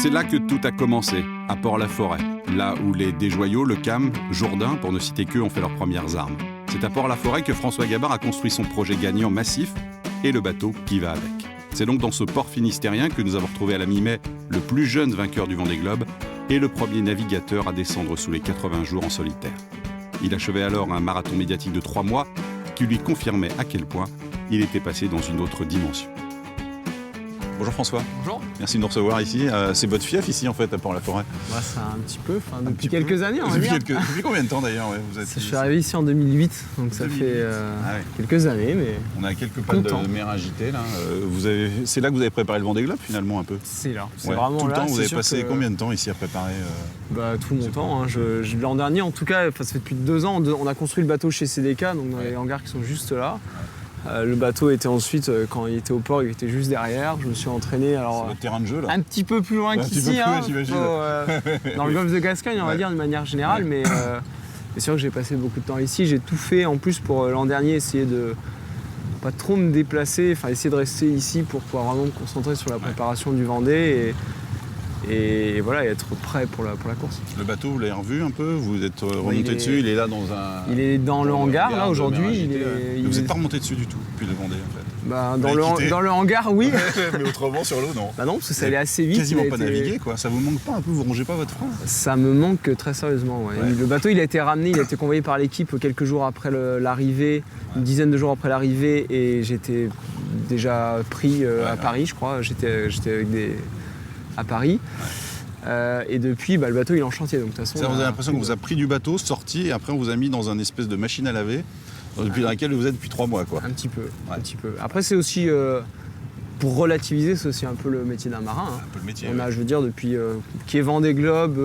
C'est là que tout a commencé, à Port-la-Forêt, là où les Desjoyaux, le CAM, Jourdain, pour ne citer qu'eux, ont fait leurs premières armes. C'est à Port-la-Forêt que François Gabard a construit son projet gagnant massif et le bateau qui va avec. C'est donc dans ce port finistérien que nous avons retrouvé à la mi-mai le plus jeune vainqueur du Vendée Globe et le premier navigateur à descendre sous les 80 jours en solitaire. Il achevait alors un marathon médiatique de 3 mois qui lui confirmait à quel point il était passé dans une autre dimension. Bonjour François. Bonjour. Merci de nous recevoir ici. C'est votre fief ici en fait à Port-la-Forêt. C'est un petit peu, depuis quelques années on va dire. Depuis combien de temps d'ailleurs Je suis arrivé ici en 2008, donc ça fait quelques années. Mais on a quelques pales de mer agitées là. C'est là que vous avez préparé le Vendée Globe finalement un peu. C'est là, c'est vraiment tout le là. temps, vous avez passé combien de temps ici à préparer Tout mon temps. L'an dernier en tout cas, ça fait depuis 2 ans, on a construit le bateau chez CDK, donc dans les hangars qui sont juste là. Le bateau était ensuite, quand il était au port, il était juste derrière. Je me suis entraîné c'est le terrain de jeu, là. Un petit peu plus loin qu'ici, dans le golfe de Gascogne, on va dire, de manière générale. Mais c'est sûr que j'ai passé beaucoup de temps ici. J'ai tout fait en plus pour l'an dernier, essayer de pas trop me déplacer, essayer de rester ici pour pouvoir vraiment me concentrer sur la préparation du Vendée et voilà, être prêt pour la course. Le bateau, vous l'avez revu un peu? Vous êtes remonté dessus? Il est là dans un... Il est dans le hangar, là, aujourd'hui. Vous n'êtes pas remonté dessus du tout, depuis le Vendée, en fait? Dans le hangar, oui. Mais autrement, sur l'eau, non? Non, parce que ça allait assez vite. Quasiment pas navigué, quoi. Ça vous manque pas un peu? Vous rongez pas votre frein? Ça me manque très sérieusement, ouais. Le bateau, il a été ramené, il a été convoyé par l'équipe quelques jours après l'arrivée, une dizaine de jours après l'arrivée, et j'étais déjà pris à Paris, je crois. J'étais à Paris. Et depuis, le bateau il est en chantier. Donc, de toute façon, vous avez l'impression qu'on vous a pris du bateau, sorti, et après on vous a mis dans une espèce de machine à laver, depuis laquelle vous êtes depuis 3 mois, quoi. Un petit peu. Après, c'est aussi, pour relativiser, c'est aussi un peu le métier d'un marin. Un peu le métier. Je veux dire, depuis qu'il y ait Vendée Globe,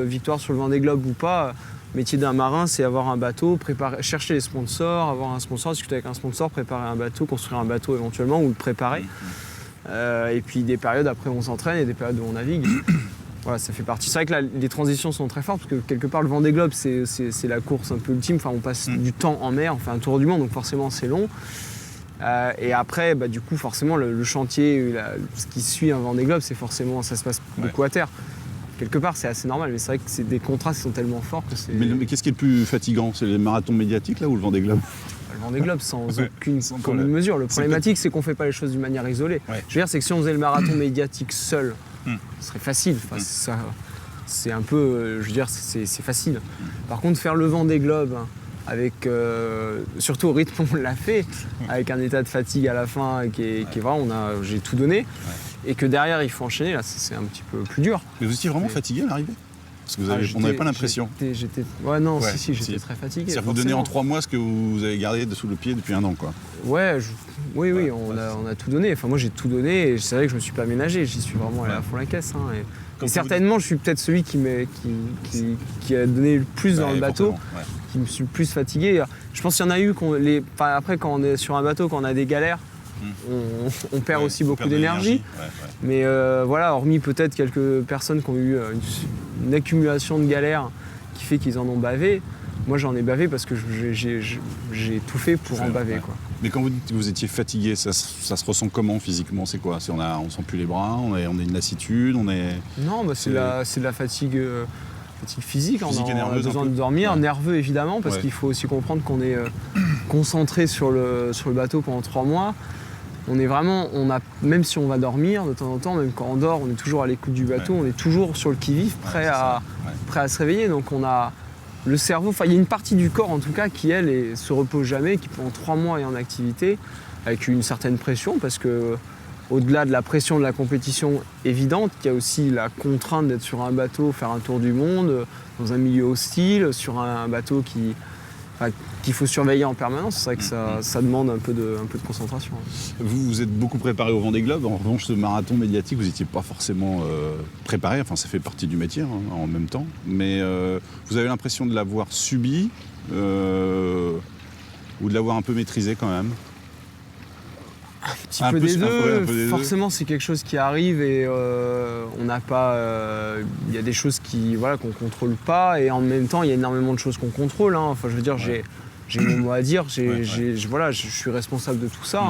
victoire sur le Vendée Globe ou pas, le métier d'un marin, c'est avoir un bateau, chercher les sponsors, avoir un sponsor, discuter avec un sponsor, préparer un bateau, construire un bateau éventuellement ou le préparer. Et puis des périodes après où on s'entraîne et des périodes où on navigue. Voilà, ça fait partie. C'est vrai que les transitions sont très fortes parce que quelque part le Vendée Globe c'est la course un peu ultime. On passe du temps en mer, on fait un tour du monde, donc forcément c'est long. Et après, du coup, forcément le chantier, ce qui suit un Vendée Globe, c'est forcément ça se passe beaucoup à terre. Quelque part, c'est assez normal, mais c'est vrai que c'est des contrastes qui sont tellement forts que c'est. Mais qu'est-ce qui est le plus fatigant? C'est les marathons médiatiques là ou le Vendée Globe? Le Vendée Globe sans aucune commune mesure. Le problématique, c'est qu'on ne fait pas les choses d'une manière isolée. Je veux dire, c'est que si on faisait le marathon médiatique seul, ce serait facile. C'est un peu, c'est facile. Par contre, faire le Vendée Globe avec, surtout au rythme où on l'a fait, avec un état de fatigue à la fin qui est vraiment, j'ai tout donné, et que derrière il faut enchaîner, là, c'est un petit peu plus dur. Mais vous étiez vraiment fatigué à l'arrivée? Parce que on n'avait pas l'impression. J'étais très fatigué. C'est-à-dire que vous donnez en 3 mois ce que vous avez gardé dessous le pied depuis 1 an, quoi. Oui, on a tout donné. Enfin, moi, j'ai tout donné et c'est vrai que je ne me suis pas ménagé. J'y suis vraiment allé à fond la caisse. Et certainement, je suis peut-être celui qui a donné le plus dans le bateau, qui me suis le plus fatigué. Je pense qu'il y en a eu, après, quand on est sur un bateau, quand on a des galères, on perd aussi beaucoup d'énergie. Mais hormis peut-être quelques personnes qui ont eu une accumulation de galères qui fait qu'ils en ont bavé, moi j'en ai bavé parce que j'ai tout fait pour en baver. Quoi. Mais quand vous dites que vous étiez fatigué, ça se ressent comment physiquement? C'est quoi? On sent plus les bras, on a une lassitude, Non, c'est de la fatigue. Fatigue physique, on a besoin de dormir, nerveux évidemment, parce qu'il faut aussi comprendre qu'on est concentré sur le bateau pendant 3 mois. On est vraiment, même si on va dormir de temps en temps, même quand on dort, on est toujours à l'écoute du bateau, on est toujours sur le qui-vive, prêt à se réveiller. Donc on a le cerveau, il y a une partie du corps en tout cas qui, elle, se repose jamais, qui pendant 3 mois est en activité, avec une certaine pression, parce que au-delà de la pression de la compétition évidente, il y a aussi la contrainte d'être sur un bateau, faire un tour du monde, dans un milieu hostile, sur un bateau qu'il faut surveiller en permanence. C'est vrai que ça demande un peu de concentration. Vous vous êtes beaucoup préparé au Vendée Globe. En revanche, ce marathon médiatique, vous n'étiez pas forcément préparé. Enfin, ça fait partie du métier en même temps. Mais vous avez l'impression de l'avoir subi ou de l'avoir un peu maîtrisé quand même? Un petit peu des deux. Forcément, c'est quelque chose qui arrive et on n'a pas. Il y a des choses qu'on contrôle pas et en même temps, il y a énormément de choses qu'on contrôle. Enfin, je veux dire, j'ai mon mot à dire, voilà, je suis responsable de tout ça.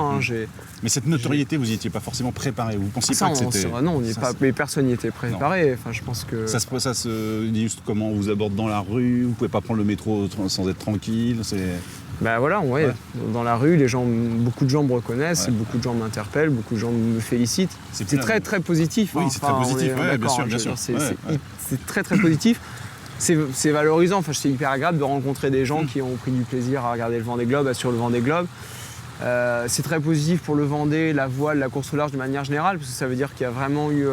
Mais cette notoriété, vous n'y étiez pas forcément préparé, vous pensiez pas que c'était... Non, mais personne n'y était préparé. Enfin, je pense que... Ça se dit juste comment on vous aborde dans la rue, vous pouvez pas prendre le métro sans être tranquille, Ben voilà, dans la rue, beaucoup de gens me reconnaissent, beaucoup de gens m'interpellent, beaucoup de gens me félicitent. C'est très très positif. Oui, c'est très positif, bien sûr. C'est très très positif. C'est valorisant, c'est hyper agréable de rencontrer des gens qui ont pris du plaisir à regarder le Vendée Globe, sur le Vendée Globe. C'est très positif pour le Vendée, la voile, la course au large de manière générale, parce que ça veut dire qu'il y a vraiment eu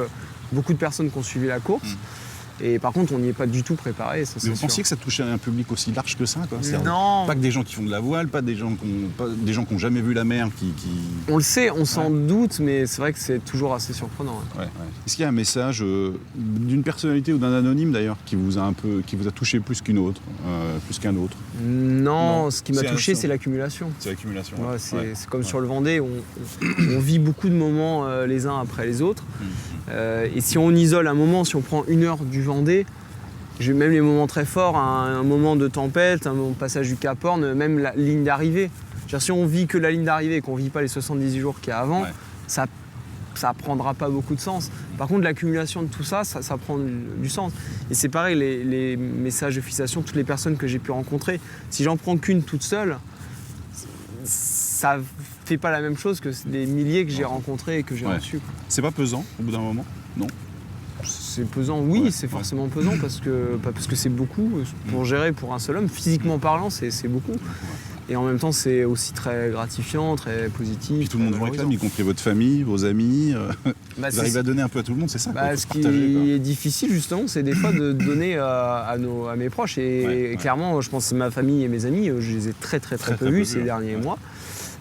beaucoup de personnes qui ont suivi la course. Et par contre, on n'y est pas du tout préparé. Mais vous pensiez que ça touchait un public aussi large que ça, quoi? Non. Pas que des gens qui font de la voile, pas des gens qui n'ont jamais vu la mer. On le sait, on s'en doute, mais c'est vrai que c'est toujours assez surprenant. Est-ce qu'il y a un message d'une personnalité ou d'un anonyme d'ailleurs qui vous a touché plus qu'un autre? Non, ce qui m'a touché, c'est l'accumulation. C'est l'accumulation. C'est comme sur le Vendée, on vit beaucoup de moments les uns après les autres. Et si on isole un moment, si on prend 1 heure du Vendée, même les moments très forts, un moment de tempête, un moment de passage du Cap Horn, même la ligne d'arrivée. Si on vit que la ligne d'arrivée et qu'on ne vit pas les 78 jours qu'il y a avant, ça prendra pas beaucoup de sens. Par contre, l'accumulation de tout ça, ça prend du sens. Et c'est pareil, les messages de félicitation, toutes les personnes que j'ai pu rencontrer, si j'en prends qu'une toute seule, ça fait pas la même chose que les milliers que j'ai rencontrés et que j'ai reçus. C'est pas pesant au bout d'un moment? Non. C'est pesant, oui, c'est forcément pesant parce que c'est beaucoup pour gérer pour un seul homme. Physiquement parlant, c'est beaucoup. Et en même temps, c'est aussi très gratifiant, très positif. Puis tout le monde vous réclame, y compris votre famille, vos amis. Vous arrivez à donner un peu à tout le monde, c'est ça? Ce qui est difficile, justement, c'est des fois de donner à mes proches. Et clairement, je pense que ma famille et mes amis, je les ai très peu vus ces derniers mois.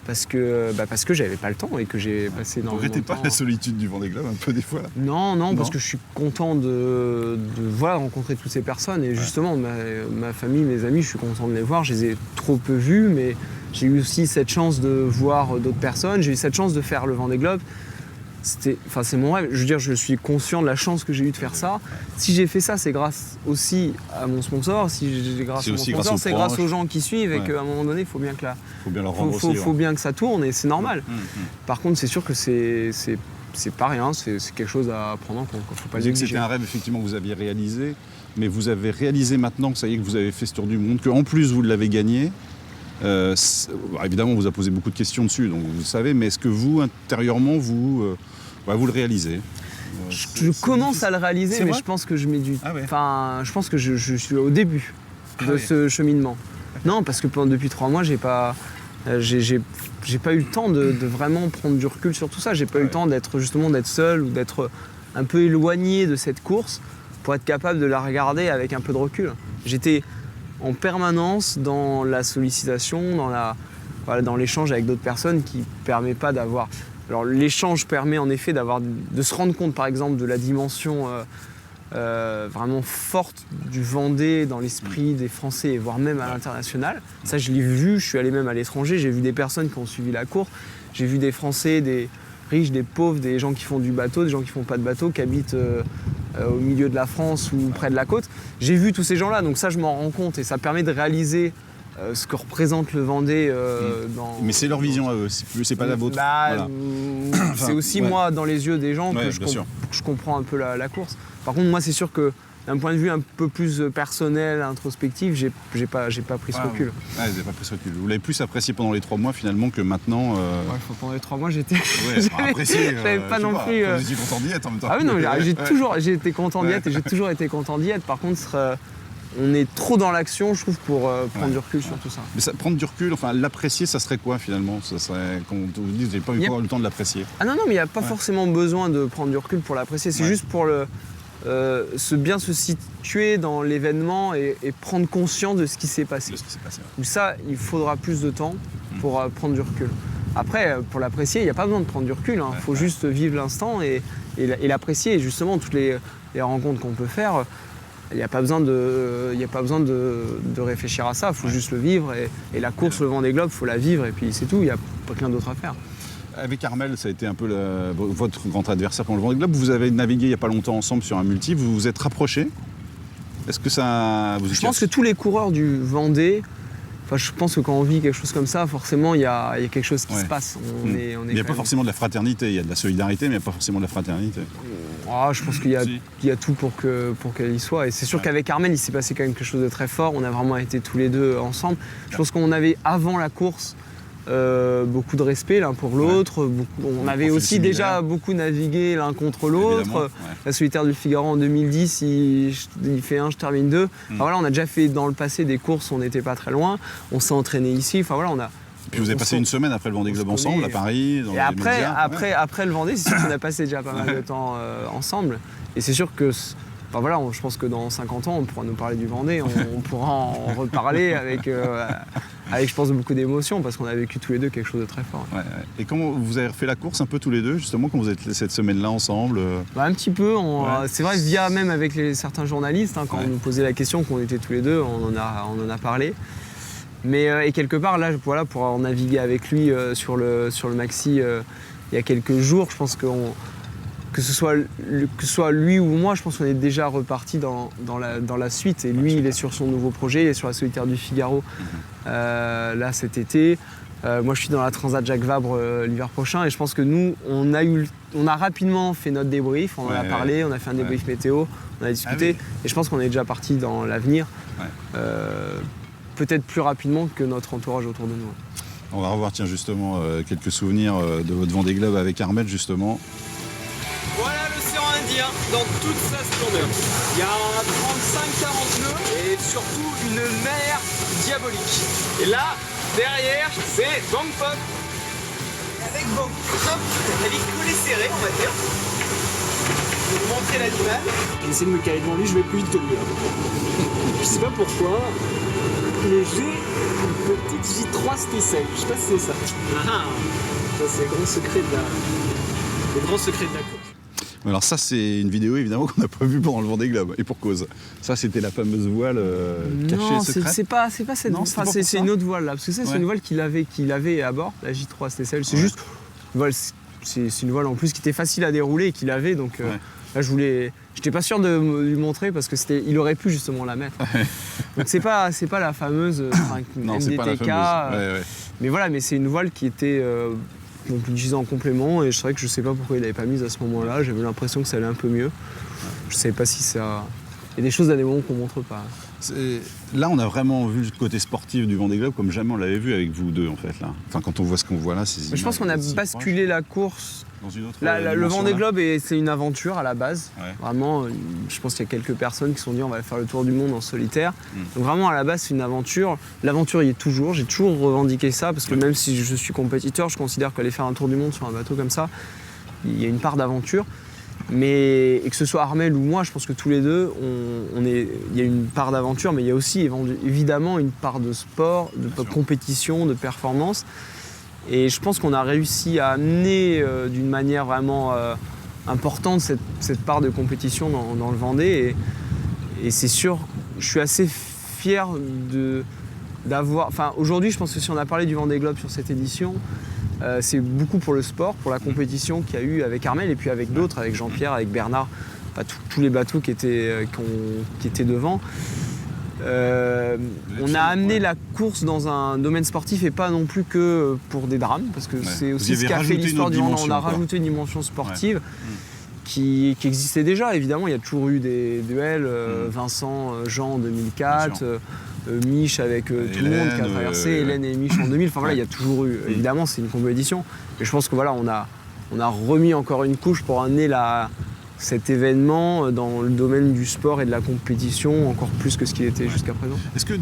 Parce que j'avais pas le temps et que j'ai passé énormément de temps. Vous regrettez pas la solitude du Vendée Globe un peu des fois là? Non, parce que je suis content de rencontrer toutes ces personnes. Et justement, ma famille, mes amis, je suis content de les voir. Je les ai trop peu vus, mais j'ai eu aussi cette chance de voir d'autres personnes. J'ai eu cette chance de faire le Vendée Globe. C'est mon rêve. Je veux dire, je suis conscient de la chance que j'ai eu de faire ça. Si j'ai fait ça, c'est grâce aussi à mon sponsor. Si j'ai grâce à mon sponsor, c'est grâce aux gens qui suivent et qu'à un moment donné, il faut bien que faut bien que ça tourne et c'est normal. Par contre, c'est sûr que c'est pas rien. C'est quelque chose à prendre en compte. Faut pas vous dites que c'était un rêve effectivement que vous aviez réalisé, mais vous avez réalisé maintenant que ça y est, que vous avez fait ce tour du monde, qu'en plus vous l'avez gagné. Évidemment, on vous a posé beaucoup de questions dessus, donc vous le savez, mais est-ce que vous, intérieurement, vous le réalisez? Je commence à le réaliser, mais je pense que je mets du... Enfin, je pense que je suis au début de ce cheminement. Non, parce que depuis 3 mois, j'ai pas eu le temps de vraiment prendre du recul sur tout ça. J'ai pas eu le temps d'être seul ou d'être un peu éloigné de cette course pour être capable de la regarder avec un peu de recul. J'étais en permanence dans la sollicitation, dans l'échange avec d'autres personnes qui ne permet pas d'avoir... Alors l'échange permet en effet de se rendre compte par exemple de la dimension vraiment forte du Vendée dans l'esprit des Français et voire même à l'international. Ça je l'ai vu, je suis allé même à l'étranger, j'ai vu des personnes qui ont suivi la course, j'ai vu des Français, des riches, des pauvres, des gens qui font du bateau, des gens qui font pas de bateau, qui habitent au milieu de la France ou près de la côte. J'ai vu tous ces gens-là, donc ça je m'en rends compte et ça permet de réaliser ce que représente le Vendée Mais c'est leur vision à eux, c'est pas la vôtre. C'est aussi moi dans les yeux des gens que je comprends un peu la course. Par contre moi c'est sûr que d'un point de vue un peu plus personnel, introspectif, j'ai pas pris ce recul. Vous n'avez pas pris ce recul. Vous l'avez plus apprécié pendant les 3 mois finalement que maintenant. Pendant les 3 mois j'étais. Apprécié. J'avais pas non plus. Vous étiez content d'y être en même temps. Ah oui non, j'ai été content d'y être et j'ai toujours été content d'y être. Par contre, on est trop dans l'action, je trouve, pour prendre du recul sur tout ça. Mais prendre du recul, enfin l'apprécier, ça serait quoi finalement? Ça serait, quand vous dites, vous n'avez pas eu le temps de l'apprécier. Ah non, mais il n'y a pas forcément besoin de prendre du recul pour l'apprécier. C'est juste pour bien se situer dans l'événement et prendre conscience de ce qui s'est passé. Donc ça, il faudra plus de temps pour prendre du recul. Après, pour l'apprécier, il n'y a pas besoin de prendre du recul. Il faut juste vivre l'instant et l'apprécier. Et justement, toutes les rencontres qu'on peut faire, il n'y a pas besoin de réfléchir à ça, il faut juste le vivre. Et la course, le Vendée Globe, il faut la vivre et puis c'est tout, il n'y a pas rien d'autre à faire. Avec Armelle, ça a été un peu votre grand adversaire pendant le Vendée Globe. Vous avez navigué il n'y a pas longtemps ensemble sur un multi, vous vous êtes rapprochés. Est-ce que ça... Je pense que tous les coureurs du Vendée, Enfin, je pense que quand on vit quelque chose comme ça, forcément, il y a quelque chose qui se passe. Il n'y a pas forcément de la fraternité, il y a de la solidarité, mais il n'y a pas forcément de la fraternité. Je pense qu'il y a tout pour qu'elle y soit. Et c'est sûr qu'avec Armel, il s'est passé quand même quelque chose de très fort. On a vraiment été tous les deux ensemble. Je pense qu'on avait, avant la course, beaucoup de respect l'un pour l'autre. On avait aussi déjà beaucoup navigué l'un contre l'autre. La solitaire du Figaro en 2010, il fait 1, je termine 2. Enfin, voilà, on a déjà fait dans le passé des courses, on n'était pas très loin. On s'est entraîné ici. Enfin, voilà, Puis vous avez passé une semaine après le Vendée Globe ensemble, à Paris, dans et après le Vendée, c'est sûr qu'on a passé déjà pas mal de temps ensemble. Et c'est sûr que... Enfin, voilà, je pense que dans 50 ans, on pourra nous parler du Vendée, on pourra en reparler avec, je pense, beaucoup d'émotions, parce qu'on a vécu tous les deux quelque chose de très fort. Et comment vous avez refait la course un peu tous les deux, justement, quand vous êtes cette semaine-là ensemble Un petit peu, c'est vrai, via même avec certains journalistes, quand on nous posait la question qu'on était tous les deux, on en a parlé. Mais et quelque part, là, voilà, pour avoir navigué avec lui sur le maxi il y a quelques jours, je pense que ce soit lui ou moi, je pense qu'on est déjà reparti dans la suite. Et lui, il est sur son nouveau projet, il est sur la solitaire du Figaro là cet été. Moi, je suis dans la Transat Jacques Vabre l'hiver prochain. Et je pense que nous, on a rapidement fait notre débrief, on en a parlé, on a fait un débrief météo, on a discuté. Et je pense qu'on est déjà parti dans l'avenir. Peut-être plus rapidement que notre entourage autour de nous. On va revoir justement quelques souvenirs de votre Vendée Globe avec Armel justement. Voilà l'océan Indien dans toute sa splendeur. Il y a 35-40 nœuds et surtout une mer diabolique. Et là, derrière, c'est Bangkok. Avec Bangkok, elle est collée serrée, on va dire. Je vais vous montrer l'animal. J'essaie de me caler devant lui, je vais plus vite que lui. Je sais pas pourquoi. Mais j'ai une petite J3 Stessel. Je sais pas si c'est ça. Ça, c'est le grand secret de la course. Alors ça, c'est une vidéo évidemment qu'on n'a pas vue pendant le Vendée Globe, et pour cause. Ça, c'était la fameuse voile cachée secrète. Non, c'est pas cette voile. Enfin, c'est une autre voile là, parce que ça, c'est une voile qu'il avait à bord, la J3 Stessel. C'est juste une voile, c'est une voile en plus qui était facile à dérouler et qu'il avait, donc là, j'étais pas sûr de lui montrer parce que il aurait pu justement la mettre. Donc c'est pas la fameuse MDTK. Mais voilà, mais c'est une voile qui était qu'on peut utiliser en complément, et c'est vrai que je sais pas pourquoi il l'avait pas mise à ce moment-là. J'avais l'impression que ça allait un peu mieux. Je savais pas si ça... Il y a des choses à des moments qu'on montre pas. Là, on a vraiment vu le côté sportif du Vendée Globe comme jamais on l'avait vu avec vous deux, en fait. Là. Enfin, quand on voit ce qu'on voit là, c'est... Je pense qu'on a basculé la course. Dans une autre le Vendée Globe, c'est une aventure à la base. Vraiment, je pense qu'il y a quelques personnes qui se sont dit on va faire le tour du monde en solitaire. Donc vraiment, à la base, c'est une aventure. L'aventure y est toujours. J'ai toujours revendiqué ça, parce que même si je suis compétiteur, je considère qu'aller faire un tour du monde sur un bateau comme ça, il y a une part d'aventure. Et que ce soit Armel ou moi, je pense que tous les deux, il y a une part d'aventure, mais il y a aussi évidemment une part de sport, de compétition, de performance. Et je pense qu'on a réussi à amener d'une manière vraiment importante cette part de compétition dans le Vendée. Et c'est sûr, je suis assez fier d'avoir... Enfin, aujourd'hui, je pense que si on a parlé du Vendée Globe sur cette édition, c'est beaucoup pour le sport, pour la compétition qu'il y a eu avec Armel et puis avec d'autres, avec Jean-Pierre, avec Bernard, tous les bateaux qui étaient devant. On a amené la course dans un domaine sportif et pas non plus que pour des drames, parce que c'est aussi ce qui a fait l'histoire du Vendée. On a rajouté une dimension sportive qui existait déjà. Évidemment, il y a toujours eu des duels, Vincent, Jean en 2004, Mich avec tout le monde qui a traversé, Hélène et Mich en 2000. Enfin voilà, il y a toujours eu. Évidemment, c'est une compétition. Mais je pense que voilà, on a remis encore une couche pour amener cet événement dans le domaine du sport et de la compétition encore plus que ce qu'il était jusqu'à présent. Est-ce que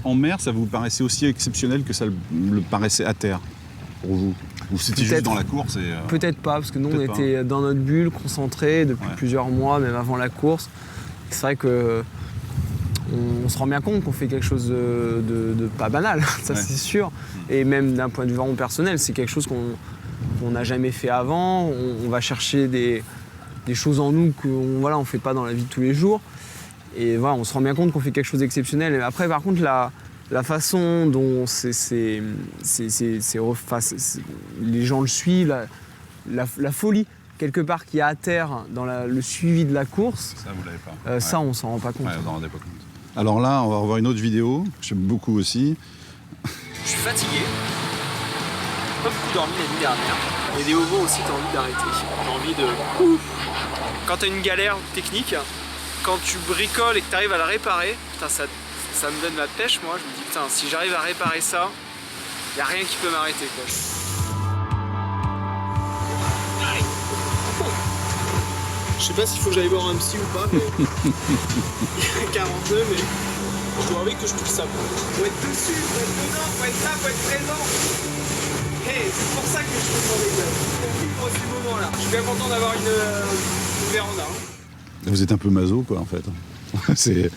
en mer, ça vous paraissait aussi exceptionnel que ça le paraissait à terre pour vous? Ou c'était juste dans la course Peut-être pas, parce que nous, on était dans notre bulle, concentrés depuis plusieurs mois, même avant la course. C'est vrai que on se rend bien compte qu'on fait quelque chose de pas banal, ça c'est sûr. Et même d'un point de vue vraiment personnel, c'est quelque chose qu'on n'a jamais fait avant. On va chercher des choses en nous qu'on ne fait pas dans la vie de tous les jours. Et voilà, on se rend bien compte qu'on fait quelque chose d'exceptionnel. Et après, par contre, la façon dont les gens le suivent, la folie quelque part qu'il y a à terre dans le suivi de la course, ça vous l'avez pas. Ça, on s'en rend pas compte. Vous en rendez pas compte. Alors là, on va revoir une autre vidéo, que j'aime beaucoup aussi. Je suis fatigué. Pas beaucoup dormi la nuit dernière. Et des moments aussi t'as envie d'arrêter. T'as envie de... Quand t'as une galère technique, quand tu bricoles et que t'arrives à la réparer, putain, ça me donne la pêche, moi. Je me dis, putain, si j'arrive à réparer ça, y a rien qui peut m'arrêter, quoi. Je sais pas s'il faut que j'aille voir un psy ou pas, mais... Il y a 42, mais... Je dois avouer que je trouve ça bon. Faut être dessus, faut être dedans, faut être là, faut être présent. Hey, c'est pour ça que je fais mon école. Pour vivre ces moments-là. Je suis bien content d'avoir une véranda. Vous êtes un peu maso, quoi, en fait. C'est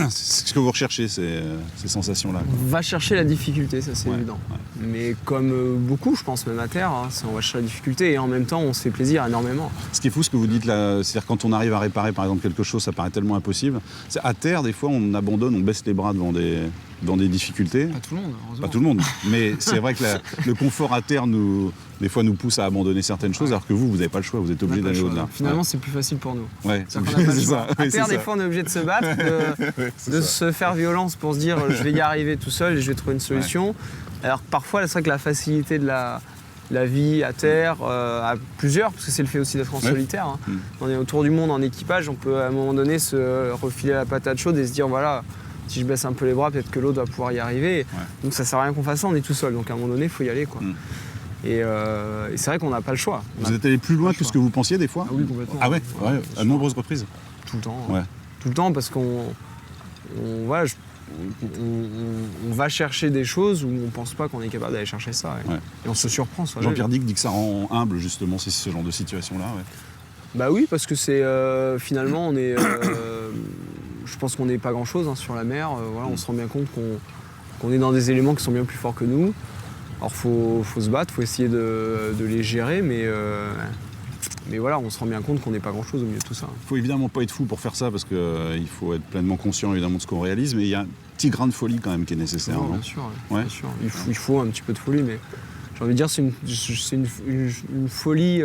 ce que vous recherchez, ces sensations-là. On va chercher la difficulté, ça c'est évident. Ouais. Mais comme beaucoup, je pense, même à terre, hein, on va chercher la difficulté et en même temps, on se fait plaisir énormément. Ce qui est fou, ce que vous dites là, c'est-à-dire quand on arrive à réparer, par exemple, quelque chose, ça paraît tellement impossible. À terre, des fois, on abandonne, on baisse les bras devant des difficultés. Pas tout le monde, heureusement. Pas tout le monde, mais c'est vrai que le confort à terre, des fois, nous pousse à abandonner certaines choses, alors que vous n'avez pas le choix, vous êtes obligé d'aller au-delà. Finalement, c'est plus facile pour nous. Ouais, c'est ça. À terre, des fois, on est obligé de se battre, de se faire violence pour se dire je vais y arriver tout seul et je vais trouver une solution. Ouais. Alors que parfois, c'est vrai que la facilité de la vie à terre, à plusieurs, parce que c'est le fait aussi d'être en solitaire. Hein. On est autour du monde en équipage, on peut à un moment donné se refiler la patate chaude et se dire voilà, si je baisse un peu les bras, peut-être que l'autre va pouvoir y arriver. Ouais. Donc ça sert à rien qu'on fasse ça, on est tout seul. Donc à un moment donné, il faut y aller, quoi. Et c'est vrai qu'on n'a pas le choix. Vous êtes allé plus loin que ce que vous pensiez des fois? Ah oui, complètement. Ah ouais, à de nombreuses reprises? Tout le temps. Ouais. Tout le temps, parce qu'on va chercher des choses où on pense pas qu'on est capable d'aller chercher ça. Et on se surprend. Jean-Pierre Dick dit que ça rend humble, justement, c'est ce genre de situation-là. Ouais. Bah oui, parce que c'est finalement, on est... je pense qu'on n'est pas grand-chose sur la mer. Voilà, on se rend bien compte qu'on est dans des éléments qui sont bien plus forts que nous. Alors faut se battre, faut essayer de les gérer, mais voilà, on se rend bien compte qu'on n'est pas grand-chose au milieu de tout ça. Il faut évidemment pas être fou pour faire ça, parce qu'il faut être pleinement conscient évidemment de ce qu'on réalise, mais il y a un petit grain de folie quand même qui est nécessaire. Non, bien sûr. Bien sûr. Il faut un petit peu de folie, mais j'ai envie de dire c'est une folie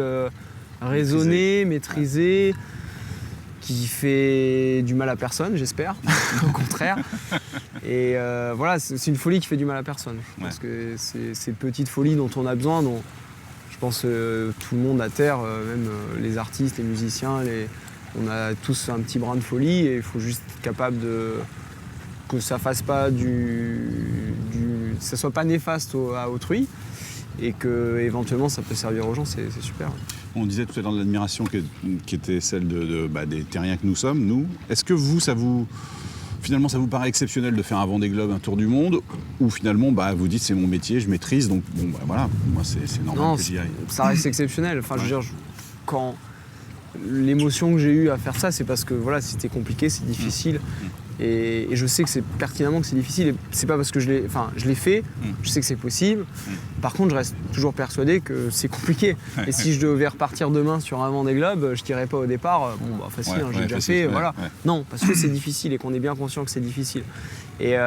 raisonnée, maîtrisée, qui fait du mal à personne, j'espère, au contraire. Et voilà, c'est une folie qui fait du mal à personne. Je pense que c'est ces petites folies dont on a besoin, dont je pense tout le monde à terre, même les artistes, les musiciens, on a tous un petit brin de folie et il faut juste être capable que ça fasse pas ça soit pas néfaste à autrui et que éventuellement ça peut servir aux gens, c'est super. On disait tout à l'heure de l'admiration qui était celle des terriens que nous sommes, nous. Est-ce que finalement, ça vous paraît exceptionnel de faire un Vendée Globe, un tour du monde, ou finalement, vous dites c'est mon métier, je maîtrise, donc voilà, moi c'est normal que j'y aille. Ça reste exceptionnel. Enfin, je veux dire, quand l'émotion que j'ai eue à faire ça, c'est parce que voilà, c'était compliqué, c'est difficile. Et je sais que c'est pertinemment que c'est difficile. Et c'est pas parce que je l'ai fait, je sais que c'est possible. Par contre, je reste toujours persuadé que c'est compliqué. Et si je devais repartir demain sur un Vendée Globe, je dirais pas au départ, facile, j'ai déjà fait, voilà. Non, parce que c'est difficile et qu'on est bien conscient que c'est difficile. Et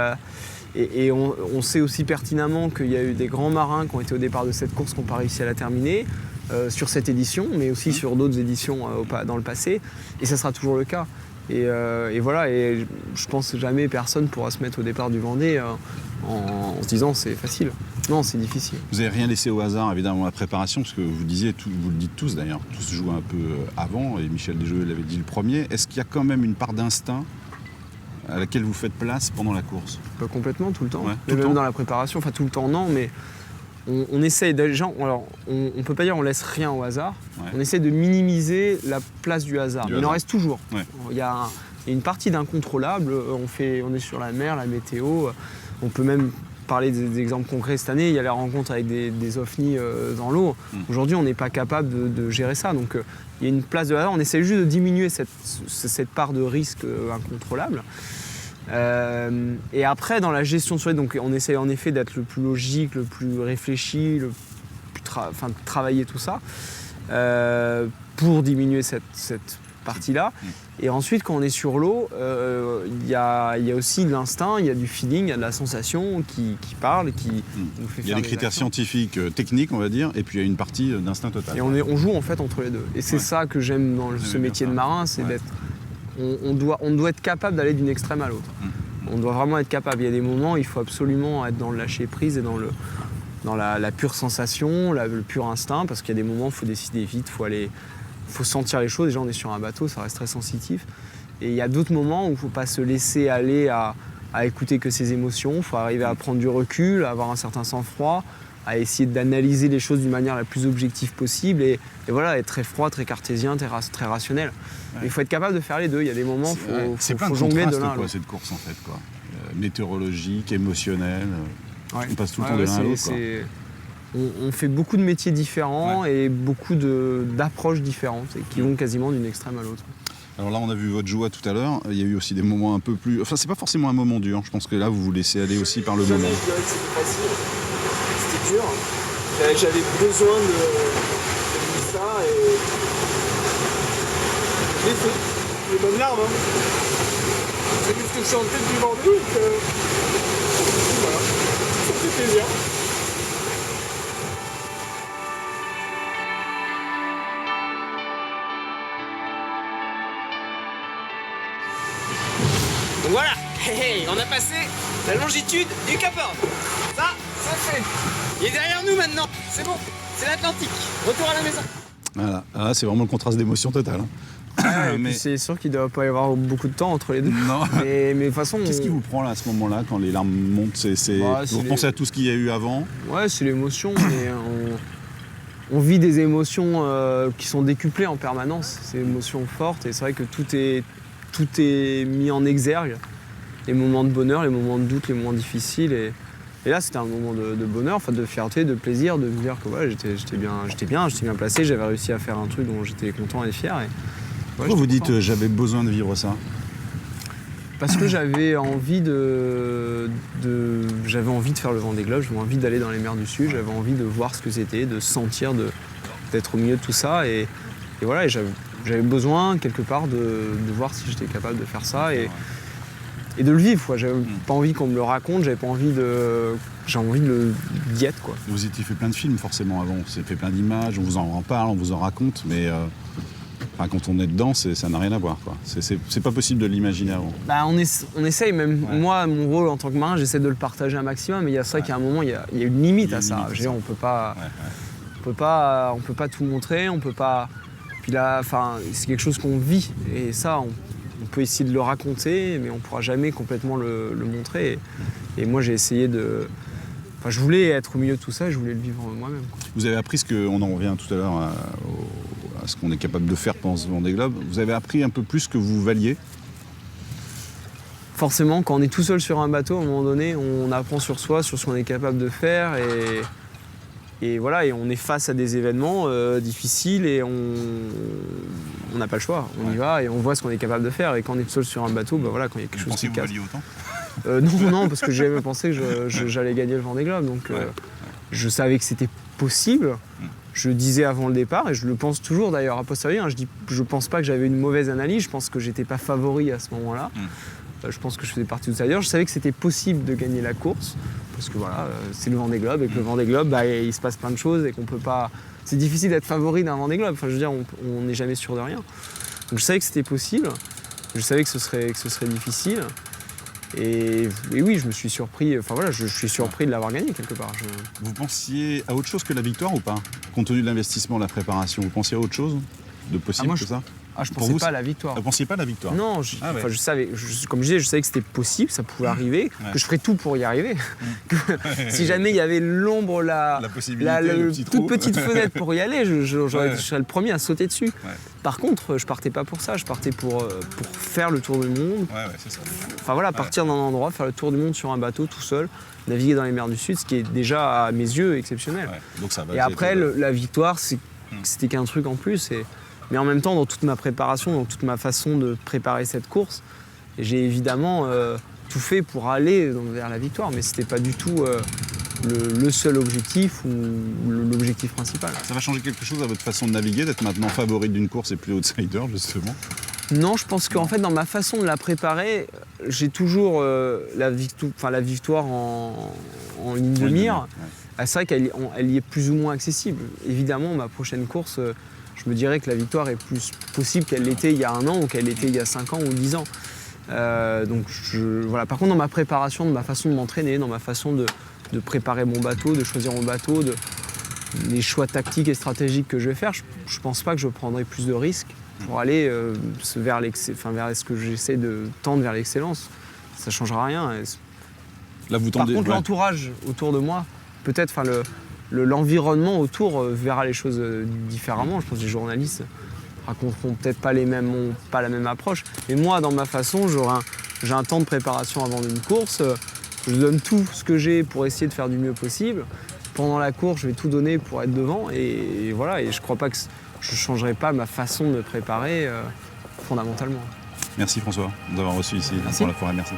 on sait aussi pertinemment qu'il y a eu des grands marins qui ont été au départ de cette course qui n'ont pas réussi à la terminer, sur cette édition, mais aussi sur d'autres éditions dans le passé. Et ça sera toujours le cas. Et voilà, et je pense que jamais personne pourra se mettre au départ du Vendée en se disant c'est facile. Non, c'est difficile. Vous n'avez rien laissé au hasard, évidemment, dans la préparation, parce que vous disiez, vous le dites tous d'ailleurs, tous jouent un peu avant, et Michel Desjoyaux l'avait dit le premier. Est-ce qu'il y a quand même une part d'instinct à laquelle vous faites place pendant la course? Pas complètement, tout le temps. Tout le temps dans la préparation, enfin tout le temps non, mais on essaye on peut pas dire on laisse rien au hasard, on essaie de minimiser la place du hasard. Il en reste toujours. Il y a une partie d'incontrôlable, on est sur la mer, la météo, on peut même parler des exemples concrets cette année, il y a la rencontre avec des ovnis dans l'eau. Aujourd'hui, on n'est pas capable de gérer ça, donc il y a une place de hasard, on essaie juste de diminuer cette part de risque incontrôlable. Et après, dans la gestion de soirée, donc on essaie en effet d'être le plus logique, le plus réfléchi, travailler tout ça pour diminuer cette partie-là. Et ensuite, quand on est sur l'eau, il y a aussi de l'instinct, il y a du feeling, il y a de la sensation qui parle, qui nous fait faire. Il y a des critères scientifiques, techniques, on va dire, et puis il y a une partie d'instinct total. Et on joue en fait entre les deux. Et c'est ça que j'aime dans ce métier de marin, c'est d'être. On doit être capable d'aller d'une extrême à l'autre. On doit vraiment être capable. Il y a des moments où il faut absolument être dans le lâcher prise et dans la pure sensation, le pur instinct, parce qu'il y a des moments où il faut décider vite, il faut sentir les choses. Déjà, on est sur un bateau, ça reste très sensitif. Et il y a d'autres moments où il ne faut pas se laisser aller à écouter que ses émotions. Il faut arriver à prendre du recul, à avoir un certain sang-froid, à essayer d'analyser les choses d'une manière la plus objective possible et voilà, être très froid, très cartésien, très rationnel. Ouais. Il faut être capable de faire les deux. Il y a des moments où il faut jongler de l'un à l'autre. Cette course en fait, quoi. Météorologique, émotionnelle, on passe tout le temps de l'un à l'autre. On fait beaucoup de métiers différents et beaucoup d'approches différentes et qui vont quasiment d'une extrême à l'autre. Alors là, on a vu votre joie tout à l'heure. Il y a eu aussi des moments un peu plus... Enfin, c'est pas forcément un moment dur. Je pense que là, vous vous laissez aller aussi par le moment. Je dirais que c'était facile. C'était dur. J'avais besoin de vivre ça et... Je l'ai fait. Les bonnes larmes. C'est juste que je suis en tête du Vendée et que... Voilà. Ça fait plaisir. Donc voilà, on a passé la longitude du Cap Horn. Ça fait. Il est derrière nous maintenant, c'est bon, c'est l'Atlantique. Retour à la maison. Voilà, là, c'est vraiment le contraste d'émotion total. Mais c'est sûr qu'il ne doit pas y avoir beaucoup de temps entre les deux. Non. Mais de toute façon... Qu'est-ce qui vous prend là à ce moment-là, quand les larmes montent vous repensez à tout ce qu'il y a eu avant? Ouais, c'est l'émotion, mais on vit des émotions qui sont décuplées en permanence. C'est des émotions fortes et c'est vrai que tout est mis en exergue. Les moments de bonheur, les moments de doute, les moments difficiles. Et là, c'était un moment de bonheur, de fierté, de plaisir, de me dire que voilà, j'étais bien placé, j'avais réussi à faire un truc dont j'étais content et fier. Pourquoi vous dites j'avais besoin de vivre ça? Parce que j'avais envie de faire le Vendée Globe, j'avais envie d'aller dans les mers du Sud, j'avais envie de voir ce que c'était, de sentir, d'être au milieu de tout ça. Et voilà, j'avais besoin quelque part de voir si j'étais capable de faire ça et de le vivre, quoi. J'avais pas envie qu'on me le raconte, j'ai envie de d'y être, quoi. Vous étiez fait plein de films forcément avant, on s'est fait plein d'images, on vous en parle, on vous en raconte, mais quand on est dedans, ça n'a rien à voir, quoi. C'est pas possible de l'imaginer avant. On essaye même. Ouais. Moi, mon rôle en tant que marin, j'essaie de le partager un maximum, mais il y a ça qu'à un moment, il y a une limite à ça. On peut pas, on peut pas tout montrer, on peut pas. Puis là, c'est quelque chose qu'on vit et ça, on peut essayer de le raconter, mais on pourra jamais complètement le montrer. Et moi, j'ai essayé de. Je voulais être au milieu de tout ça, et je voulais le vivre moi-même, quoi. Vous avez appris on en revient tout à l'heure à ce qu'on est capable de faire pendant ce Vendée Globe. Vous avez appris un peu plus que vous valiez. Forcément, quand on est tout seul sur un bateau, à un moment donné, on apprend sur soi, sur ce qu'on est capable de faire. Et voilà, et on est face à des événements difficiles et on n'a pas le choix. On y va et on voit ce qu'on est capable de faire. Et quand on est seul sur un bateau, quand il y a quelque chose qui casse. Vous pensiez autant Non, parce que j'ai jamais pensé que j'allais gagner le Vendée Globe. Donc je savais que c'était possible. Je le disais avant le départ et je le pense toujours d'ailleurs a posteriori. Je pense pas que j'avais une mauvaise analyse. Je pense que j'étais pas favori à ce moment-là. Je pense que je faisais partie de ça. D'ailleurs, je savais que c'était possible de gagner la course, parce que voilà, c'est le Vendée Globe, et que le Vendée Globe, il se passe plein de choses, et qu'on peut pas... C'est difficile d'être favori d'un Vendée Globe, enfin, je veux dire, on n'est jamais sûr de rien. Donc je savais que c'était possible, je savais que ce serait difficile, et oui, je me suis surpris, je suis surpris de l'avoir gagné quelque part. Vous pensiez à autre chose que la victoire ou pas? Compte tenu de l'investissement, de la préparation, vous pensiez à autre chose de possible que ça? Je ne pensais pas à la victoire. Vous ne pensiez pas à la victoire? Non, je savais, comme je disais, je savais que c'était possible, ça pouvait arriver, que je ferais tout pour y arriver. Si jamais il y avait l'ombre, la toute petite fenêtre pour y aller, je serais le premier à sauter dessus. Ouais. Par contre, je partais pas pour ça, je partais pour faire le tour du monde. C'est ça. Partir d'un endroit, faire le tour du monde sur un bateau tout seul, naviguer dans les mers du Sud, ce qui est déjà à mes yeux exceptionnel. Ouais. Donc ça va. Et après, la victoire, c'était qu'un truc en plus. Mais en même temps, dans toute ma préparation, dans toute ma façon de préparer cette course, j'ai évidemment tout fait pour aller vers la victoire, mais c'était pas du tout le seul objectif ou l'objectif principal. Ça va changer quelque chose à votre façon de naviguer, d'être maintenant favorite d'une course et plus outsider, justement? Non, je pense qu'en fait, dans ma façon de la préparer, j'ai toujours la victoire en ligne de mire. Ouais. C'est vrai qu'elle y est plus ou moins accessible. Évidemment, ma prochaine course... je me dirais que la victoire est plus possible qu'elle l'était il y a 1 an ou qu'elle l'était il y a 5 ans ou 10 ans. Donc voilà. Par contre, dans ma préparation, dans ma façon de m'entraîner, dans ma façon de préparer mon bateau, de choisir mon bateau, les choix tactiques et stratégiques que je vais faire, je ne pense pas que je prendrai plus de risques pour aller vers ce que j'essaie de tendre vers l'excellence. Ça ne changera rien. Là, vous Par contre, l'entourage autour de moi, peut-être l'environnement autour verra les choses différemment. Je pense que les journalistes raconteront peut-être pas la même approche. Mais moi, dans ma façon, j'ai un temps de préparation avant une course. Je donne tout ce que j'ai pour essayer de faire du mieux possible. Pendant la course, je vais tout donner pour être devant. Et voilà. Et je crois pas que je ne changerai pas ma façon de me préparer fondamentalement. Merci François de nous avoir reçus ici pour la forêt. Merci.